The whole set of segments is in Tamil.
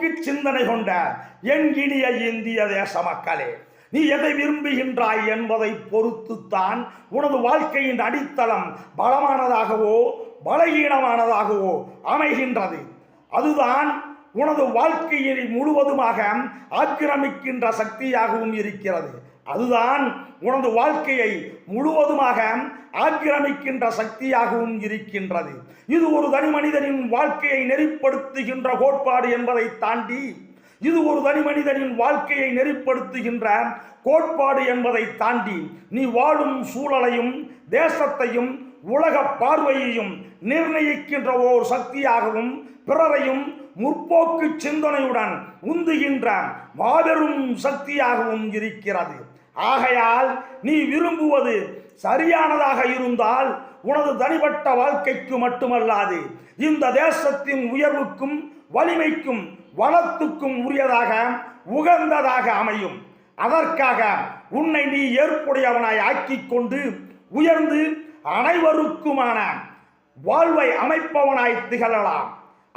தொலைநோக்கு சிந்தனை கொண்ட என் இனிய இந்திய தேச மக்களே, நீ எதை விரும்புகின்றாய் என்பதை பொறுத்துத்தான் உனது வாழ்க்கையின் அடித்தளம் பலமானதாகவோ பலகீனமானதாகவோ அமைகின்றது. அதுதான் உனது வாழ்க்கையை முழுவதுமாக ஆக்கிரமிக்கின்ற சக்தியாகவும் இருக்கிறது. அதுதான் உனது வாழ்க்கையை முழுவதுமாக ஆக்கிரமிக்கின்ற சக்தியாகவும் இருக்கின்றது. இது ஒரு தனி மனிதனின் வாழ்க்கையை நெறிப்படுத்துகின்ற கோட்பாடு என்பதை தாண்டி கோட்பாடு என்பதை தாண்டி நீ வாழும் சூழலையும் தேசத்தையும் உலக பார்வையையும் நிர்ணயிக்கின்ற ஓர் சக்தியாகவும் பிறரையும் முற்போக்கு சிந்தனையுடன் உந்துகின்ற மாபெரும் சக்தியாகவும் இருக்கிறது. ஆகையால் நீ விரும்புவது சரியானதாக இருந்தால் உனது தனிப்பட்ட வாழ்க்கைக்கு மட்டுமல்லாது இந்த தேசத்தின் உயர்வுக்கும் வலிமைக்கும் வளத்துக்கும் உரியதாக உகந்ததாக அமையும். அதற்காக உன்னை நீ ஏற்புடையவனாய் ஆக்கிக் கொண்டு உயர்ந்து அனைவருக்குமான வாழ்வை அமைப்பவனாய் திகழலாம்.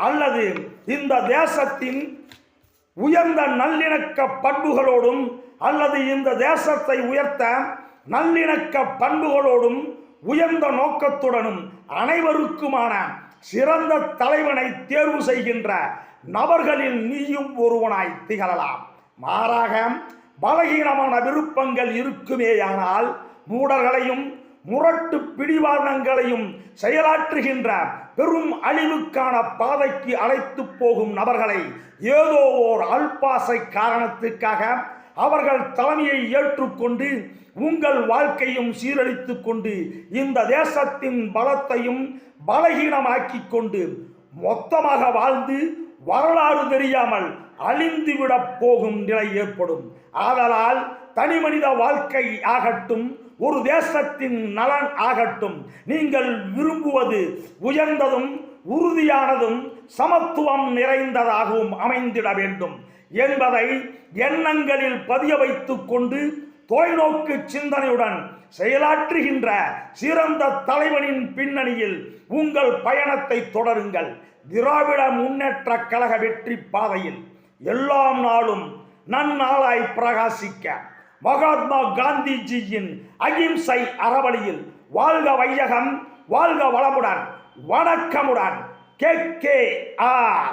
அல்லது இந்த தேசத்தின் உயர்ந்த நல்லிணக்க பண்புகளோடும் அல்லது இந்த தேசத்தை உயர்த்த நல்லிணக்க பண்புகளோடும் உயர்ந்த நோக்கத்துடனும் அனைவருக்குமான சிறந்த தலைவனை தேர்வு செய்கின்ற நபர்களில் நீயும் ஒருவனாய் திகழலாம். மாறாக பலகீனமான விருப்பங்கள் இருக்குமேயானால் மூடர்களையும் முரட்டு பிடிவாதங்களையும் செயலாற்றுகின்ற பெரும் அழிவுக்கான பாதைக்கு அழைத்து போகும் நபர்களை ஏதோ ஓர் அல்பாசை காரணத்துக்காக அவர்கள் தலைமையை ஏற்றுக்கொண்டு உங்கள் வாழ்க்கையும் சீரழித்து கொண்டு இந்த தேசத்தின் பலத்தையும் பலகீனமாக்கி கொண்டு மொத்தமாக வாழ்ந்து வரலாறு தெரியாமல் அழிந்துவிடப் போகும் நிலை ஏற்படும். ஆதலால் தனி மனித வாழ்க்கை ஆகட்டும், ஒரு தேசத்தின் நலன் ஆகட்டும், நீங்கள் விரும்புவது உயர்ந்ததும் உறுதியானதும் சமத்துவம் நிறைந்ததாகவும் அமைந்திட வேண்டும் என்பதை எண்ணங்களில் பதிய வைத்துக் கொண்டு தொலைநோக்கு சிந்தனையுடன் செயலாற்றுகின்ற சிறந்த தலைவனின் பின்னணியில் உங்கள் பயணத்தை தொடருங்கள். திராவிட முன்னேற்ற கழக வெற்றி பாதையில் எல்லாம் நாளும் நன்னாளாய் பிரகாசிக்க மகாத்மா காந்திஜியின் அகிம்சை அறவழியில் வாழ்க வையகம், வாழ்க வளமுடன், வணக்கமுடன். KKR.